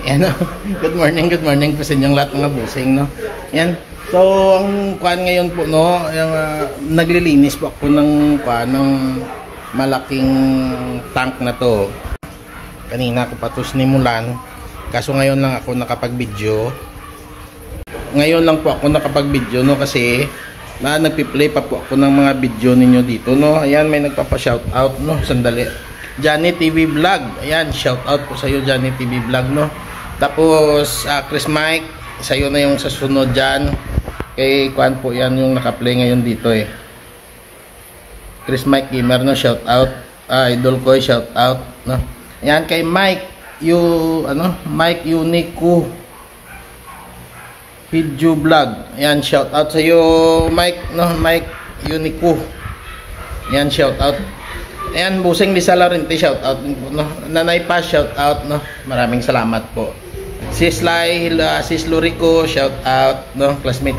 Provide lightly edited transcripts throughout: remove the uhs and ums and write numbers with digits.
Yan, no? Good morning po sa inyong lahat mga busing, no? Yan. So, ang kuan ngayon po, no, yung, naglilinis po ako ng kuan ng malaking tank na to. Kanina ko pa to sinimulan. Kaso ngayon lang ako nakapag-video. Ngayon lang po ako nakapag-video, no, kasi nagpi-play pa po ako ng mga video ninyo dito, no. Ayan, may nagpapa-shoutout, no. Sandali. Johnny TV Vlog. Ayan, shoutout po sa iyo, Johnny TV Vlog, no. Tapos Chris Mike, sa iyo na yung sa sunod dyan. Kay kuan po yan yung naka-play ngayon dito eh. Chris Mike Gamer, no, shoutout. Idol ko, shoutout, no. Ayan, kay Mike Mike Unico Video Vlog. Ayan, shoutout sa iyo, Mike, no, Mike Unico. Ayan, shoutout. Ayan, Busing Lisa Larente, shoutout, no. Nanay pa, shoutout, no. Maraming salamat po. Sis Lorico, shoutout, no. Classmate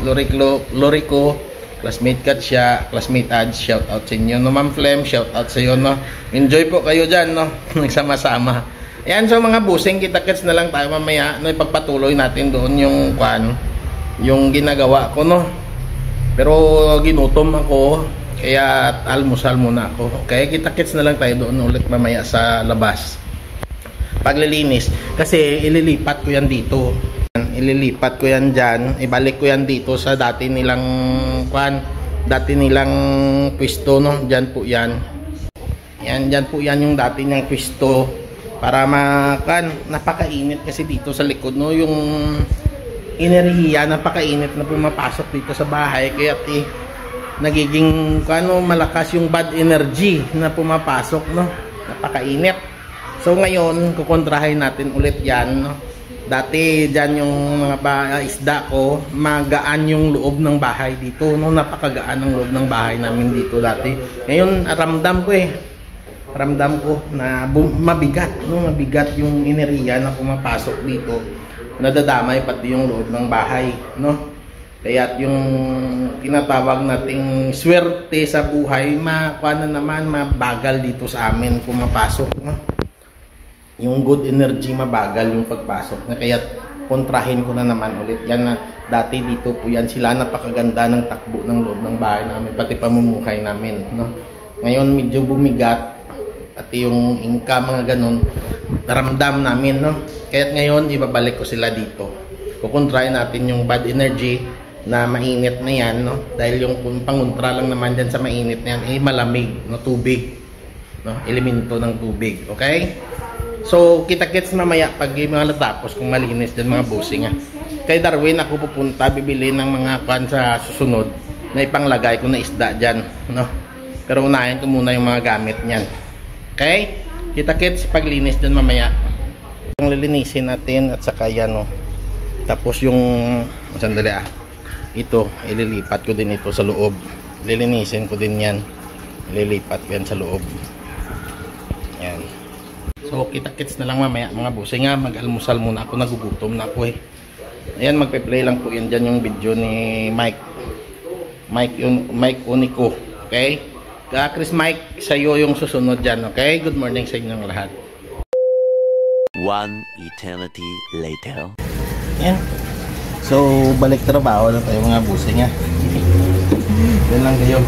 Lorico, classmate Katsia, classmate Ads, shoutout sa inyo, no. Ma'am Flem, shoutout sa iyo, no. Enjoy po kayo dyan, no. Nagsama-sama. Ayan, so mga busing, kita-kits na lang tayo mamaya, no. Ipagpatuloy natin doon yung yung ginagawa ko, no. Pero ginutom ako, kaya almusal muna ako. Kaya kita-kits na lang tayo doon ulit mamaya sa labas. Paglilinis, kasi ililipat ko yan dito. Ililipat ko yan dyan, ibalik ko yan dito sa dati nilang pwesto, no. Dyan po yan. Yan, dyan po yan yung dati niyang pwesto. Para napakainit kasi dito sa likod, no. Yung enerhiya, napakainit na pumapasok dito sa bahay. Kaya nagiging malakas yung bad energy na pumapasok, no. Napakainit. So ngayon, kukontrahin natin ulit yan, no? Dati dyan yung mga isda ko, magaan yung loob ng bahay dito, no? Napakagaan ang loob ng bahay namin dito dati. Ngayon, ramdam ko na mabigat, no? Mabigat yung enerhiya na pumapasok dito. Nadadamay pati yung loob ng bahay, no? Kaya yung tinatawag nating swerte sa buhay, mabagal dito sa amin pumapasok, no? Yung good energy mabagal yung pagpasok na, kaya kontrahin ko na naman ulit yan na dati dito po yan sila, napakaganda ng takbo ng loob ng bahay namin, pati pamumuhay namin, no. Ngayon medyo bumigat pati yung income, mga ganun, naramdam namin, no. Kaya ngayon ibabalik ko sila dito, kukontrahin natin yung bad energy na mainit na yan, no. Dahil yung pangontra lang naman dyan sa mainit na yan malamig, no, tubig, no, elemento ng tubig. Okay, so kita-kits mamaya pag mga natapos kung malinis din mga busing. Kay Darwin ako pupunta, bibili ng mga kwan sa susunod na ipanglagay ko na isda dyan, no. Pero unahin ko muna yung mga gamit niyan. Okay, kita-kits paglinis din mamaya. Yung lilinisin natin at saka yan, no. Tapos yung sandali ito ililipat ko din ito sa loob, lilinisin ko din yan, ililipat ko yan sa loob. Yan. So kita-kits na lang mamaya mga busing. Mag-almusal muna ako, nagugutom na ako eh. Ayan, magpe-play lang po yan dyan yung video ni Mike Unico. Okay, Chris Mike, sa iyo yung susunod dyan. Okay, good morning sa inyong lahat. One eternity later. Yan. So balik trabaho na tayo mga busing. Yan lang kayo.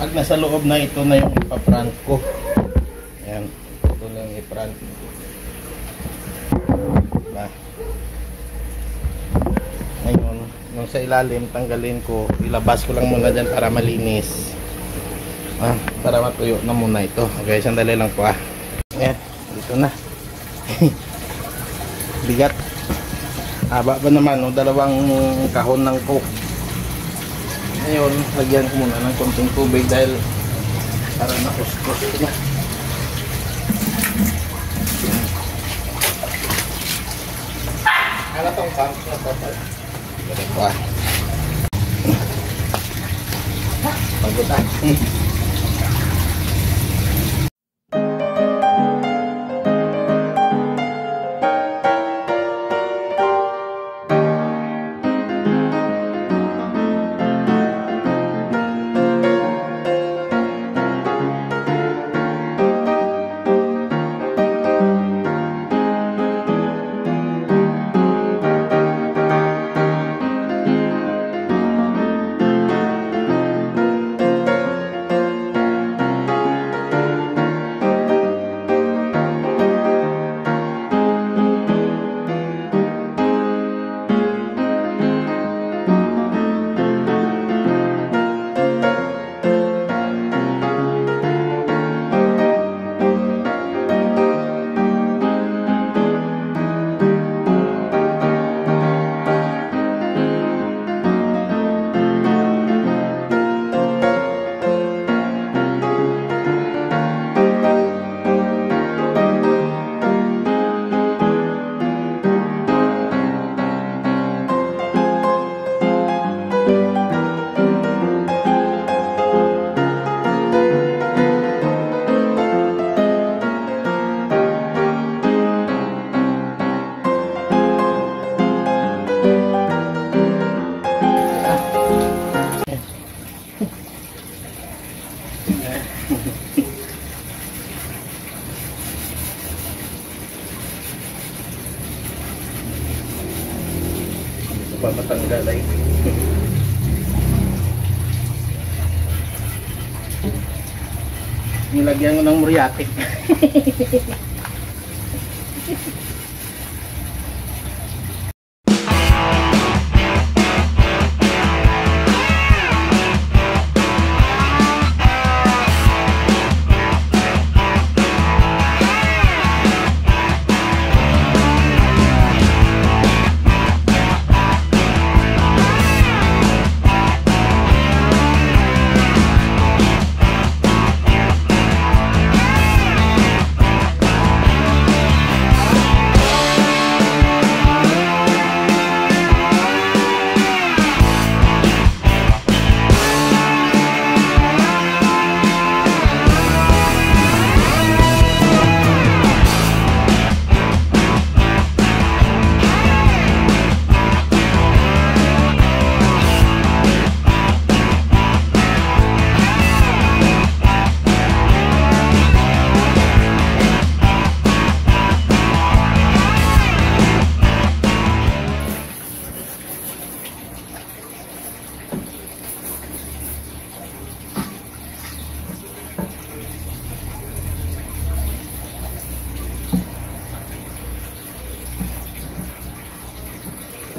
Pag nasa loob na, ito na yung ipa-front ko. Ayan, ito na yung i-front. Diba? Ngayon, yung sa ilalim, tanggalin ko. Ilabas ko lang muna dyan para malinis. Para matuyo na muna ito. Okay, sandali lang po Ayan, dito na. Bigat. Haba ba naman, dalawang kahon ng coke. Ngayon, lagyan ko muna ng konting tubig dahil para makuskus na. Ano itong pump na total? Ganun po Pagod pa matanggal ay nilagyan ko ng muriatic.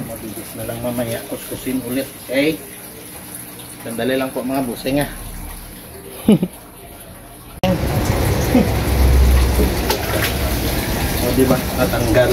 Mabilis na lang mamaya kuskusin ulit. Okay? Sandali lang po mga busing O diba? Natanggal.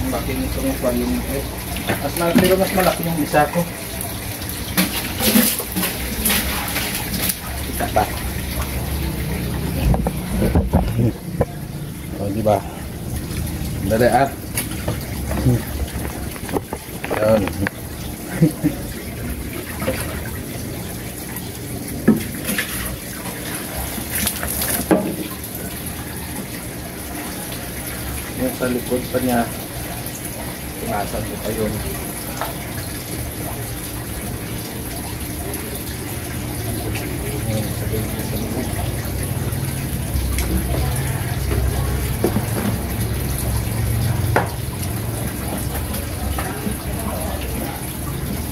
Laki nito yung volume pero mas malaki yung isa ko. Kita ba? O diba? Dali Yun. Yung sa likod pa niya, tumasan ko pa yun.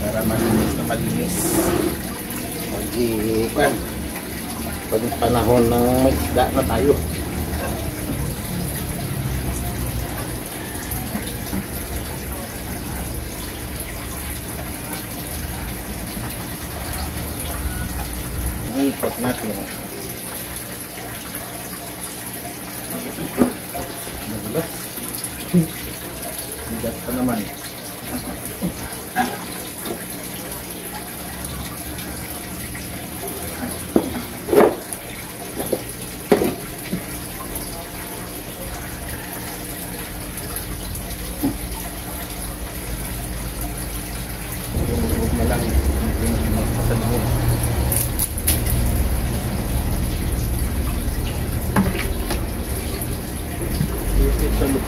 Para malinis na malinis. Mag-iipan. Pag panahon ng mag-isda na tayo. Ikot natin. Magulas. Bigat pa naman. Huwag na lang. Masalunod. Sa loob.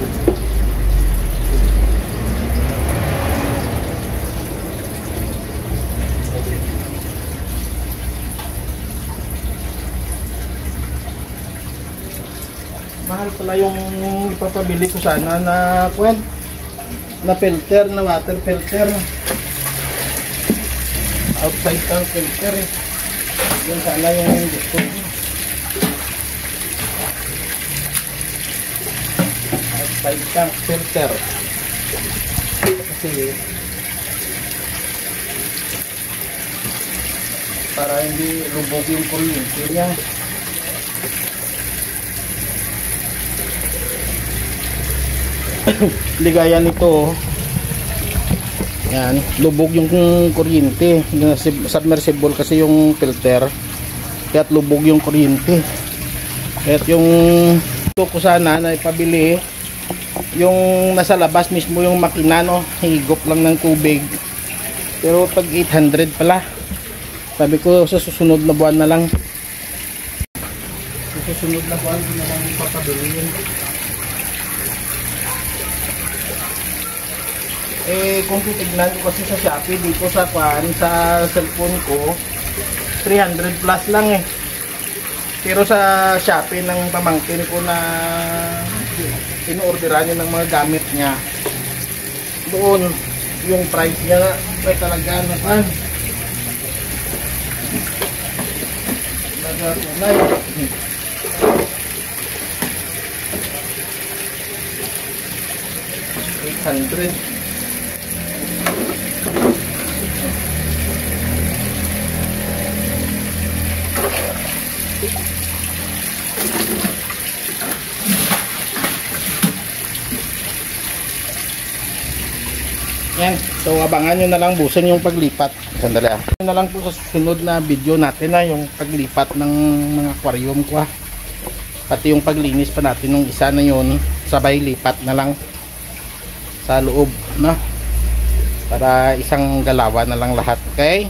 Mahal pala yung ipapabili ko sana na filter, na water filter. Outside tank filter eh. Yun sana yung gusto ko. Outside tank filter. Kasi para hindi lubog yung kuryente niya. Ligaya nito. Yan, lubog yung kuryente. Submersible kasi yung filter. Kaya lubog yung kuryente. Kaya yung gusto ko sana na ipabili yung nasa labas mismo yung makina, no, higop lang ng tubig, pero tag 800 pala. Sabi ko sa susunod na buwan na lang, ipapabili yun. Kung titignan ko kasi sa Shopee dito sa cellphone ko 300 plus lang eh, pero sa Shopee ng pamangkin ko na inuorderan niya ng mga gamit niya, doon yung price niya ay talaga naman nagatunay. 800. Yan, so abangan nyo na lang busin yung paglipat. Sandali ah. Yun na lang po sa susunod na video natin na yung paglipat ng mga aquarium ko ah. Pati yung paglinis pa natin ng isa na yun, sabay lipat na lang sa loob, no? Para isang galawan na lang lahat, okay?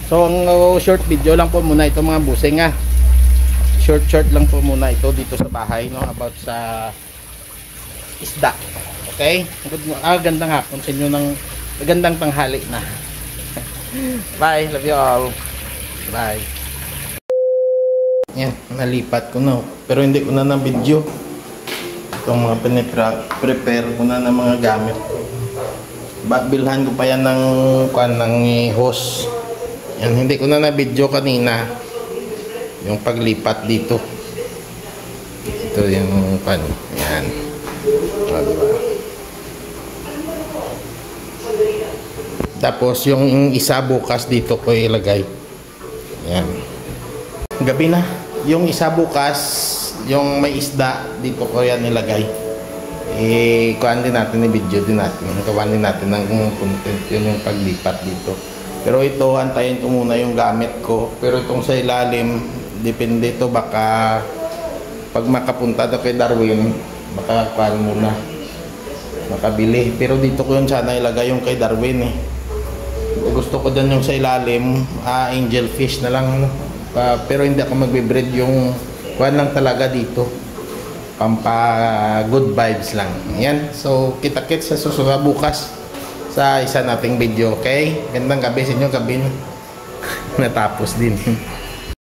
So ang short video lang po muna ito mga busing ah. Short lang po muna ito dito sa bahay, no? About sa isda. Okay? Gandang hapon sa inyo, ng magandang tanghali na. Bye, love you all. Bye. Yan, nalipat ko na. Pero hindi ko na na-video. Itong mga prepare ko na ng mga gamit. Bilhan ko pa yan ng hose. Yan, hindi ko na na-video kanina. Yung paglipat dito. Ito yung yan. Diba? Tapos yung isa bukas dito ko ilagay. Yan. Gabi na. Yung isa bukas, yung may isda dito ko yan ilagay. Kuhaan din natin, i-video din natin. Gawan din natin ng content yun yung paglipat dito. Pero ito, antayin ko muna yung gamit ko. Pero itong sa ilalim, depende ito. Baka pag makapunta to kay Darwin, baka kuhaan muna. makabili. Pero dito ko yun sana ilagay yung kay Darwin eh. Gusto ko dyan yung sa ilalim, angelfish na lang. Pero hindi ako magbe-breed, yung kuhan lang talaga dito. Pampa good vibes lang. Yan. So, kita-kits sa susunod bukas sa isa nating video. Okay? Gandang gabi sa inyo. Gabi na. Natapos din.